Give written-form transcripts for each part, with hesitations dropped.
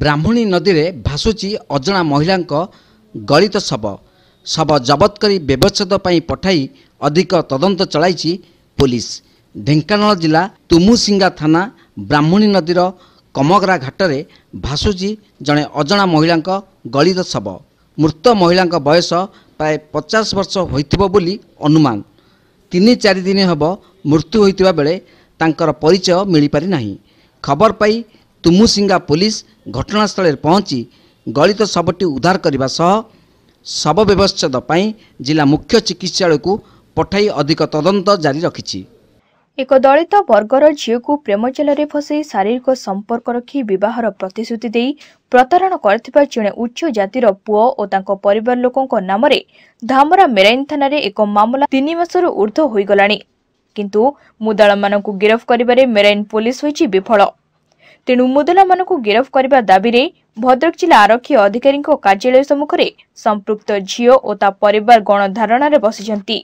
ब्राह्मणी नदी में भासुची अजना महिला गलित शव शव जबत कर व्यवच्छेद पठाई अधिक तदंत चलाई पुलिस। ढेंकानाल जिला तुमुसिंगा थाना ब्राह्मणी नदीर कमगरा घाट में भासुची जड़े अजना महिला गलित शव। मृत महिला बयस प्राय 50 वर्ष होइथिबो बोली अनुमान। 3-4 दिन हब मृत्यु होइतिबा बेले तांकर परिचय मिल पारि नाही। खबर पाई तुमुसिंगा पुलिस घटनास्थल पहुंची गलित शवटी उद्धार करने सह शव व्यवच्छेद जिला मुख्य चिकित्सालय को पठाई अधिक तदंत जारी रखिछि। एक दलित वर्गर झील को प्रेमजाल फसई शारीरिक संपर्क रखी विवाहर प्रतिश्रुति दे प्रतारण कर जड़े उच्च जातिर पुओ और तांको परिवार लोकों नाम धामरा मेराइन थाना एक मामला 3 मासर ऊर्ध्व हो गलानी। किंतु मुदाल मानकु गिरफ करिबारे मेराइन पुलिस होइछि विफल। तेणु मुदला मानकु गिरफ करबा दाबी रे भद्रक जिला आरक्षी अधिकारी कार्यालय सम्मुख में संपृक्त झीओ और ता परिवार गणधारणा बसिछंती।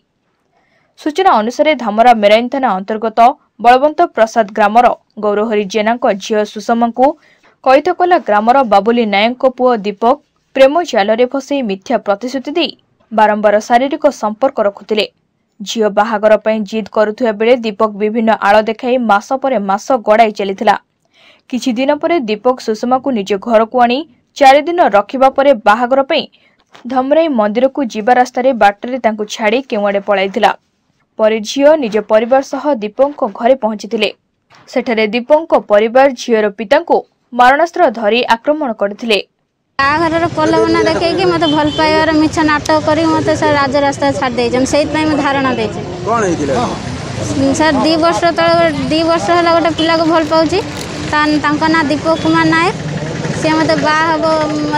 सूचना अनुसार धामरा मेराइन थाना अंतर्गत बलवंत प्रसाद ग्रामर गौरहरी जेना झीओ सुषमा को कैथकला ग्रामर बाबुली नायक पुओ दीपक प्रेम जाल फसई मिथ्या प्रतिश्रुति दे बारंबार शारीरिक संपर्क रखुतिले। झीओ बाहागर जिद करुथुवा बेले दीपक विभिन्न आड़ देखाई मास पर मास गड़ाई चलीथिला। किछि दिन पर दीपक सुषमा को निज घर को आनी 4 दिन रखिबा परे बाहागर धमराई मंदिर को जीवा रास्तार बाटरे तांको छाड़ी केउआडे पळाइथिला। परे झीओ निज परिवार सह दीपक घरे पहुंचीथिले। सेठारे दीपक परिवार झीओर पिता को मारणास्त्र धरी आक्रमण करथिले। बाहागर प्रलोभन देखैकि मते भल पाइबार मिछ नाटक करी मते सर राज रास्ता छाड़ देजन सेइत मैं धारणा देछि। कोन हेतिला सर 2 वर्ष तळे 2 वर्ष होला गोटे पिला को भल पाउची तांका ना दीपक कुमार नायक। सी मत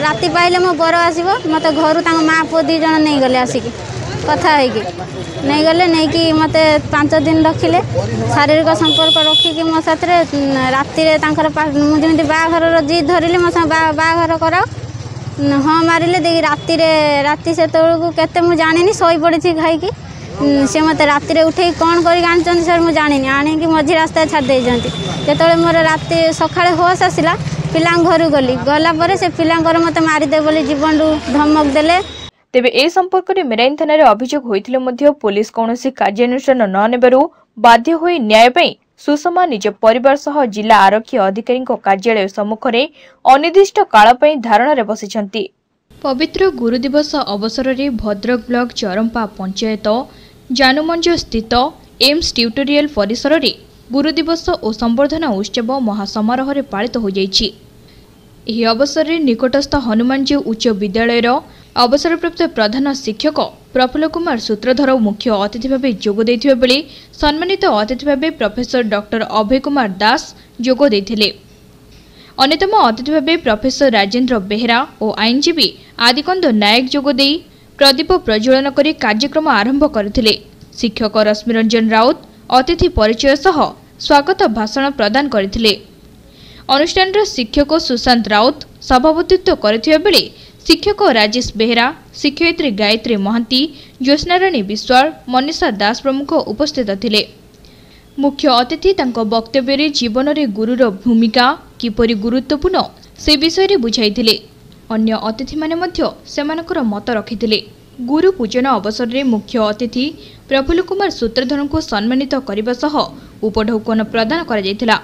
राति पाइले मो बर आसो मत घर माँ पुओ 2 जन नहीं गले आसिक कथा नहीं गले नहीं कि मत 5 दिन रखिले शारीरिक संपर्क रखिकी मो साथ राति मुझे बाघर जिद धरली मो बाघर कर हाँ मारे दे राति से केते मुझे जानी शई पड़ी खाई सी मत राति उठे कौन कर सर मुझे जानी आनिकी मझी रास्ता छाड़ जो मोर राति सका होश आसला पिला घर गली गला से पिला मत मारिदे बोली जीवन धमक देले। तेबे ए संपर्क में मेराइन थाना अभियोग होइथिले मध्य पुलिस कौनसी कार्यानुष्ठान न नेबारु बाध्य होई न्याय पई सुषमा निज परिवार सह जिला आरक्षी अधिकारी कार्यालय सम्मुख में अनिर्दिष्ट काल पई धारणा रे बसिछंती। पवित्र गुरु दिवस अवसर में भद्रक ब्लॉक चरंपा पंचायत जानुमंज स्थित एम्स ट्यूटोरियल परिसर में गुरु दिवस और संबर्धना उत्सव महासमारोह में पालित हो जाइछि। एही अवसर में निकटस्थ हनुमानजी उच्च विद्यालय अवसरप्राप्त प्रधान शिक्षक प्रफुल्ल कुमार सूत्रधर मुख्य अतिथि भाव जोग देथिबा बेले सम्मानित अतिथि भाव प्रोफेसर डॉक्टर अभय कुमार दास जोग देथिले। अन्यतम अतिथि भाव प्रोफेसर राजेंद्र बेहरा और आईनजीवी आदिकंद नायक जोग देई प्रदीप प्रज्वलन करी कार्यक्रम आरंभ करथिले। शिक्षक रश्मिरंजन राउत अतिथि परिचय सह स्वागत भाषण प्रदान करथिले। अनुष्ठान शिक्षक सुशांत राउत सभापतित्व करथिबा बेले शिक्षक राजेश बेहरा शिक्षयित्री गायत्री महांती ज्योत्स्नाराणी विश्वाल मनीषा दास प्रमुख उपस्थित थिले। मुख्य अतिथि तांको वक्तव्य रे जीवन रे गुरुर भूमिका किपरि गुरुत्वपूर्ण से विषय रे बुझाइथिले। अन्य अतिथि माने मध्य सेमानकर मत रखिथिले। गुरु पूजन अवसर रे मुख्य अतिथि प्रफुल्ल कुमार सूत्रधर को सम्मानित करबा सह उपढौकन प्रदान करा जायथिला।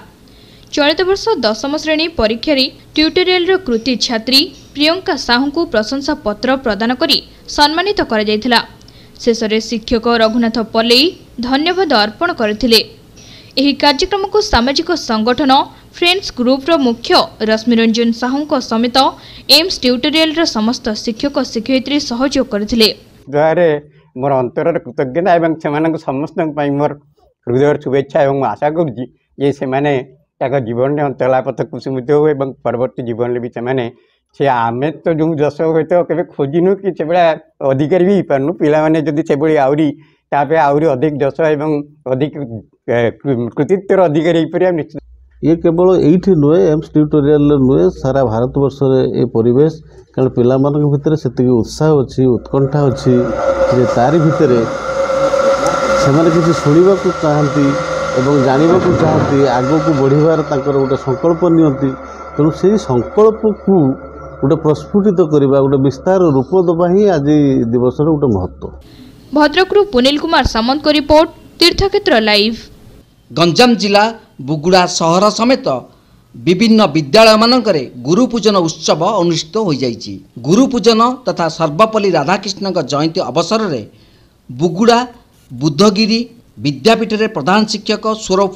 चलित वर्ष 10म श्रेणी परीक्षा ट्यूटोरियल कृति छात्री प्रियंका साहू को प्रशंसा पत्र प्रदान करी सम्मानित करा जायथिला। शेष में शिक्षक रघुनाथ पल्लई धन्यवाद अर्पण करथिले। एही कार्यक्रम को सामाजिक संगठन फ्रेंड्स ग्रुप मुख्य रश्मिरंजन साहू समेत एम्स ट्यूटोरियल समस्त शिक्षक शिक्षयित्री सहयोग करथिले। मोर अंतर कृतज्ञता एवं समस्त मोर हृदय शुभेच्छा एवं आशा करुँचे जीवन में अंतला पथ कुसुमित हो एवं परवर्ती जीवन में भी से आम तो जो जस हुए तो केवे खोजिनु कि से अधिकारी भी पार्नु पिला माने जदि से आहरी तापे आहरी अधिक जस एवं अधिक कृतित्वर अधिकारी पर निश्चित ये केवल ये नुहे एम्स ट्यूटोरियल नुहे सारा भारत वर्ष ये परिवेश कारण पिला भितर से उत्साह अच्छी उत्कंठा अच्छी तारी भितर से किसी शुणा चाहती ଏବଂ ଜାଣିବାକୁ ଚାହାନ୍ତି ଆଗକୁ ବଢ଼ିବାର ତାଙ୍କର ଗୋଟେ ସଂକଳ୍ପ ନିଅନ୍ତି। ତେଣୁ ସେହି ସଂକଳ୍ପକୁ ଗୋଟେ ପ୍ରସ୍ଫୁଟିତ କରିବା, ଗୋଟେ ବିସ୍ତାର ରୂପ ଦେବା ହିଁ ଆଜି ଦିବସର ଗୋଟେ ମହତ୍ତ୍ୱ। ଭଦ୍ରକରୁ ପୁନିଲ କୁମାର ସାମନ୍ତଙ୍କ ରିପୋର୍ଟ, ତୀର୍ଥକ୍ଷେତ୍ର ଲାଇଭ୍। ଗଞ୍ଜାମ ଜିଲ୍ଲା ବୁଗୁଡ଼ା ସହର ସମେତ ବିଭିନ୍ନ ବିଦ୍ୟାଳୟମାନଙ୍କରେ ଗୁରୁପୂଜନ ଉତ୍ସବ ଅନୁଷ୍ଠିତ ହୋଇଯାଇଛି। ଗୁରୁପୂଜନ ତଥା ସର୍ବପଲ୍ଲୀ ରାଧାକୃଷ୍ଣଙ୍କ ଜୟନ୍ତୀ ଅବସରରେ ବୁଗୁଡ଼ା ବୁଦ୍ଧଗିରି ବିଦ୍ୟାପୀଠରେ ପ୍ରଧାନ ଶିକ୍ଷକ ସ୍ୱରୂପ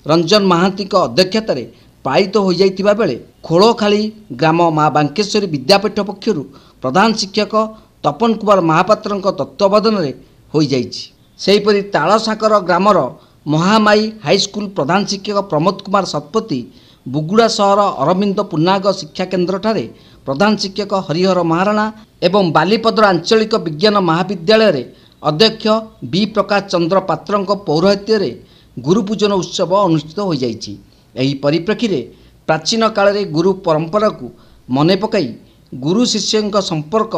ରଞ୍ଜନ ମହାନ୍ତିଙ୍କ ଅଧ୍ୟକ୍ଷତାରେ ପାଳିତ ହୋଇଯାଇଥିବା ବେଳେ ଖୋଳଖାଳି ଗ୍ରାମ ମା ବାଙ୍କେଶ୍ୱରୀ ବିଦ୍ୟାପୀଠ ପକ୍ଷରୁ ପ୍ରଧାନ ଶିକ୍ଷକ ତପନ କୁମାର ମହାପାତ୍ରଙ୍କ ତତ୍ତ୍ୱାବଧାନରେ ହୋଇଯାଇଛି। ସେହିପରି ତାଳସାକର ଗ୍ରାମର ମହାମାଇ ହାଇସ୍କୁଲ ପ୍ରଧାନ ଶିକ୍ଷକ ପ୍ରମୋଦ କୁମାର ଶତପଥୀ, ବୁଗୁଡ଼ା ସହର ଅରବିନ୍ଦ ପୂର୍ଣ୍ଣାଙ୍ଗ ଶିକ୍ଷା କେନ୍ଦ୍ରଠାରେ ପ୍ରଧାନ ଶିକ୍ଷକ ହରିହର ମହାରଣା ଏବଂ ବାଲିପଦର ଆଞ୍ଚଳିକ ବିଜ୍ଞାନ ମହାବିଦ୍ୟାଳୟରେ ଅଧ୍ୟକ୍ଷ ବି ପ୍ରକାଶ ଚନ୍ଦ୍ର ପାତ୍ରଙ୍କ ପୌରୋହିତ୍ୟରେ ଗୁରୁପୂଜନ ଉତ୍ସବ ଅନୁଷ୍ଠିତ ହୋଇଯାଇଛି। ଏହି ପରିପ୍ରେକ୍ଷୀରେ ପ୍ରାଚୀନ କାଳରେ ଗୁରୁ ପରମ୍ପରାକୁ ମନେ ପକାଇ ଗୁରୁ ଶିଷ୍ୟଙ୍କ ସମ୍ପର୍କ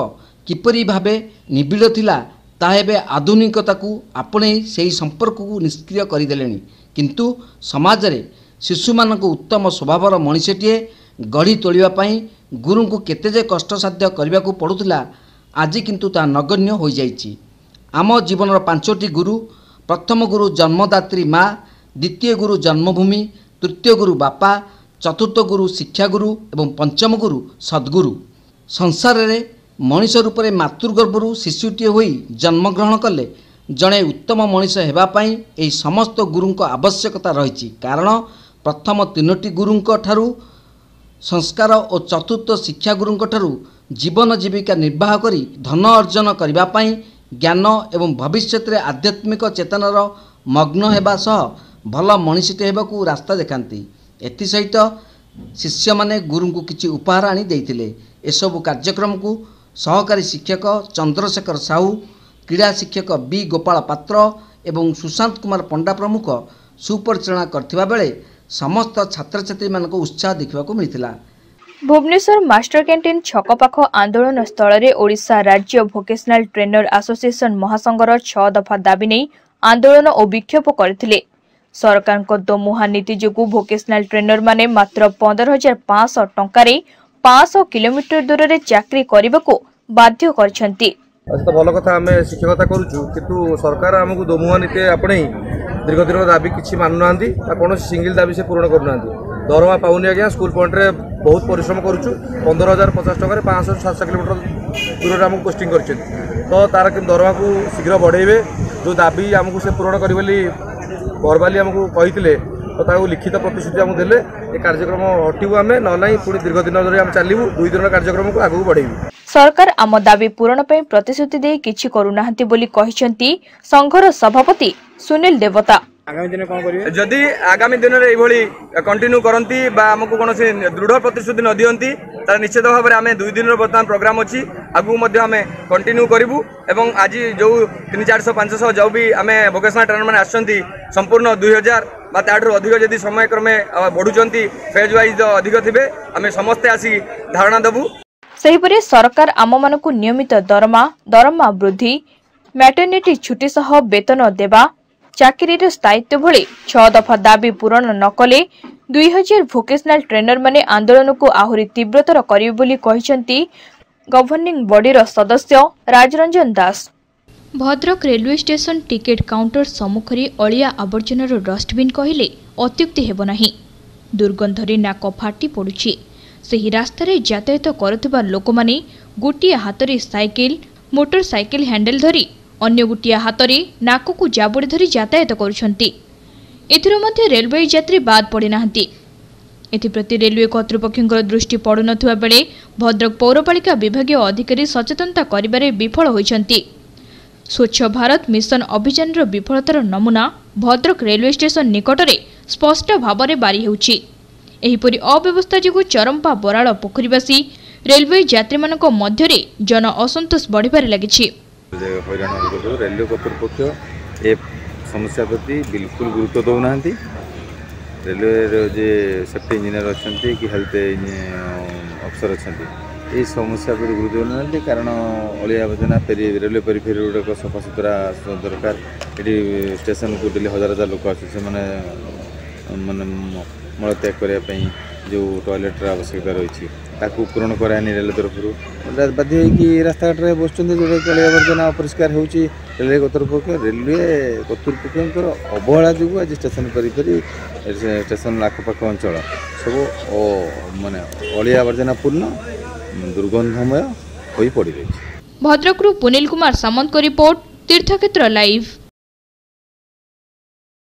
କିପରି ଭାବେ ନିବିଡ଼ ଥିଲା ତାହା ଏବେ ଆଧୁନିକତାକୁ ଆପଣେଇ ସେହି ସମ୍ପର୍କକୁ ନିଷ୍କ୍ରିୟ କରିଦେଲେଣି। କିନ୍ତୁ ସମାଜରେ ଶିଶୁମାନଙ୍କୁ ଉତ୍ତମ ସ୍ୱଭାବର ମଣିଷଟିଏ ଗଢ଼ି ତୋଳିବା ପାଇଁ ଗୁରୁଙ୍କୁ କେତେ ଯେ କଷ୍ଟସାଧ୍ୟ କରିବାକୁ ପଡ଼ୁଥିଲା, ଆଜି କିନ୍ତୁ ତାହା ନଗଣ୍ୟ ହୋଇଯାଇଛି। ଆମ ଜୀବନର 5ଟି ଗୁରୁ, ପ୍ରଥମ ଗୁରୁ ଜନ୍ମଦାତ୍ରୀ ମା, ଦ୍ୱିତୀୟ ଗୁରୁ ଜନ୍ମଭୂମି, ତୃତୀୟ ଗୁରୁ ବାପା, ଚତୁର୍ଥ ଗୁରୁ ଶିକ୍ଷାଗୁରୁ ଏବଂ ପଞ୍ଚମ ଗୁରୁ ସଦ୍ଗୁରୁ। ସଂସାରରେ ମଣିଷ ରୂପରେ ମାତୃଗର୍ଭରୁ ଶିଶୁଟିଏ ହୋଇ ଜନ୍ମଗ୍ରହଣ କଲେ ଜଣେ ଉତ୍ତମ ମଣିଷ ହେବା ପାଇଁ ଏହି ସମସ୍ତ ଗୁରୁଙ୍କ ଆବଶ୍ୟକତା ରହିଛି। କାରଣ ପ୍ରଥମ 3ଟି ଗୁରୁଙ୍କ ଠାରୁ ସଂସ୍କାର ଓ ଚତୁର୍ଥ ଶିକ୍ଷାଗୁରୁଙ୍କ ଠାରୁ ଜୀବନ ଜୀବିକା ନିର୍ବାହ କରି ଧନ ଅର୍ଜନ କରିବା ପାଇଁ ଜ୍ଞାନ ଏବଂ ଭବିଷ୍ୟତରେ ଆଧ୍ୟାତ୍ମିକ ଚେତନାର ମଗ୍ନ ହେବା ସହ ଭଲ ମଣିଷଟେ ହେବାକୁ ରାସ୍ତା ଦେଖାନ୍ତି। ଏଥିସହିତ ଶିଷ୍ୟମାନେ ଗୁରୁଙ୍କୁ କିଛି ଉପହାର ଆଣି ଦେଇଥିଲେ। ଏସବୁ କାର୍ଯ୍ୟକ୍ରମକୁ ସହକାରୀ ଶିକ୍ଷକ ଚନ୍ଦ୍ରଶେଖର ସାହୁ, କ୍ରୀଡ଼ା ଶିକ୍ଷକ ବି ଗୋପାଳ ପାତ୍ର ଏବଂ ସୁଶାନ୍ତ କୁମାର ପଣ୍ଡା ପ୍ରମୁଖ ସୁପରିଚାଳନା କରିଥିବା ବେଳେ ସମସ୍ତ ଛାତ୍ରଛାତ୍ରୀମାନଙ୍କ ଉତ୍ସାହ ଦେଖିବାକୁ ମିଳିଥିଲା। ଭୁବନେଶ୍ୱର ମାଷ୍ଟର କ୍ୟାଣ୍ଟିନ ଛକ ପାଖ ଆନ୍ଦୋଳନ ସ୍ଥଳରେ ଓଡ଼ିଶା ରାଜ୍ୟ ଭୋକେସନାଲ ଟ୍ରେନର ଆସୋସିଏସନ ମହାସଂଘର 6 ଦଫା ଦାବି ନେଇ ଆନ୍ଦୋଳନ ଓ ବିକ୍ଷୋଭ କରିଥିଲେ। ସରକାରଙ୍କ ଦୋମୁହା ନୀତି ଯୋଗୁଁ ଭୋକେସନାଲ ଟ୍ରେନରମାନେ ମାତ୍ର 15,500 ଟଙ୍କାରେ 500 କିଲୋମିଟର ଦୂରରେ ଚାକିରି କରିବାକୁ ବାଧ୍ୟ କରିଛନ୍ତି। तो भल कथा आम शिक्षकता करुचु किंतु सरकार आमको दोमुहा नीति आपणे दीर्घ दिन दाबी किसी मानुना कौन सिंगल दाबी से पूरण करना। दरमा पाऊनी आज्ञा स्कूल पॉइंट रे बहुत परिश्रम करुचु 15,050 टकर 500-700 किलोमीटर दूर आमको पोस्टिंग कर तो तार दरमा को शीघ्र बढ़ेबे जो दाबी आमको से पूरण कर वर्बाली आमको कही तो लिखित प्रतिश्रुति आमको देले ये कार्यक्रम हटिबू आम ना पुणी दीर्घ दिन धरी आम चलू 2 दिन कार्यक्रम को आगू बढ़ेबू। सरकार आम दाबी पूरण पर प्रतिश्रुति दे किछि करूनाहंती बोली कहिसेंती संघर सभापति सुनील देवता। जदि आगामी दिन में कंटिन्यू करती आमको कौन दृढ़ प्रतिश्रुति न दियंती निश्चित भाव में आम 2 दिन बर्तमान प्रोग्राम अच्छी आगू आम कंटिन्यू करूँ। एवं आज जो 300-400-500 जो भी आम भोकेशनल ट्रेनर मैंने आसछंती संपूर्ण 2000 बा ताठू अधिक जदि समय क्रमे बढ़ुंट फेज वाइज अधिक थे आम समस्ते आसी धारणा देबू। सेहिपरि सरकार आम मानकु नियमित दरमा वृद्धि, मैटरनिटी छुट्टी सह वेतन देवा, चाकरी स्थायित्व भली 6 दफा दाबी पूरण न कले 2000 भोकेशनल ट्रेनर माने आंदोलन को आहुरी तीव्रतर करिवे बोली कहिसेंती गवर्निंग बॉडीर सदस्य Rajranjan Das. Bhadrak railway station ticket counter सम्मुखरे अलिया आवर्जनार डस्टबिन कहिले अत्युक्ति हेब नाही। दुर्गंधरे नाक फाटी पड़ुछि। ସେହି ରାସ୍ତାରେ ଯାତାୟାତ କରୁଥିବା ଲୋକମାନେ ଗୋଟିଏ ହାତରେ ସାଇକେଲ ମୋଟରସାଇକେଲ ହ୍ୟାଣ୍ଡେଲ ଧରି ଅନ୍ୟ ଗୋଟିଏ ହାତରେ ନାକକୁ ଜାବୁଡ଼ି ଧରି ଯାତାୟାତ କରୁଛନ୍ତି। ଏଥିରୁ ମଧ୍ୟ ରେଲୱେ ଯାତ୍ରୀ ବାଦ୍ ପଡ଼ିନାହାନ୍ତି। ଏଥିପ୍ରତି ରେଲୱେ କର୍ତ୍ତୃପକ୍ଷଙ୍କର ଦୃଷ୍ଟି ପଡ଼ୁନଥିବା ବେଳେ ଭଦ୍ରକ ପୌରପାଳିକା ବିଭାଗୀୟ ଅଧିକାରୀ ସଚେତନତା କରିବାରେ ବିଫଳ ହୋଇଛନ୍ତି। ସ୍ୱଚ୍ଛ ଭାରତ ମିଶନ ଅଭିଯାନର ବିଫଳତାର ନମୁନା ଭଦ୍ରକ ରେଲୱେ ଷ୍ଟେସନ ନିକଟରେ ସ୍ପଷ୍ଟ ଭାବରେ ବାରି ହେଉଛି। एहिपरि अव्यवस्था जोगु चरंपा बराल पोखरीवासी रेलवे यात्री मानक मध्यरे जन असंतोष बढ़िबार लागिछि। रेलवे कर्तृपक्ष ए समस्या प्रति बिल्कुल गुरुत्व दौना। रेलवे जे सेफ्टी इंजीनियर अच्छा कि हेल्थ अफसर अच्छा এই সমস্যা উপরে গুরুত্ব দেଉନାহাନ୍ତି কাରଣ ଅଳିଆ ଆବର୍ଜନା ରେଲୱେ ପେରିଫେରି ଗୁଡ଼ାକ ସଫାସୁତୁରା ଦରକାର। ଏଠି ଷ୍ଟେସନକୁ ଡେଲି ହଜାର ହଜାର ଲୋକ ଆସୁଛନ୍ତି, ସେମାନେ ମାନେ ମଳତ୍ୟାଗ କରିବା ପାଇଁ ଯେଉଁ ଟଏଲେଟ୍ର ଆବଶ୍ୟକତା ରହିଛି ତାକୁ ପୂରଣ କରାଏନି ରେଲୱେ ତରଫରୁ। ବାଧ୍ୟ ହୋଇକି ରାସ୍ତାଘାଟରେ ବସୁଛନ୍ତି, ଯେଉଁଟାକି ଅଳିଆ ଆବର୍ଜନା ଅପରିଷ୍କାର ହେଉଛି। ରେଲୱେ କର୍ତ୍ତୃପକ୍ଷଙ୍କର ଅବହେଳା ଯୋଗୁଁ ଆଜି ଷ୍ଟେସନ ପେରିଫେରି ଷ୍ଟେସନ ଆଖପାଖ ଅଞ୍ଚଳ ସବୁ ମାନେ ଅଳିଆ ଆବର୍ଜନା ପୂର୍ଣ୍ଣ ଦୁର୍ଗନ୍ଧମୟ ହୋଇ ପଡ଼ିରହିଛି। ଭଦ୍ରକରୁ ପୁନିଲ କୁମାର ସାମନ୍ତଙ୍କ ରିପୋର୍ଟ, ତୀର୍ଥକ୍ଷେତ୍ର ଲାଇଭ୍।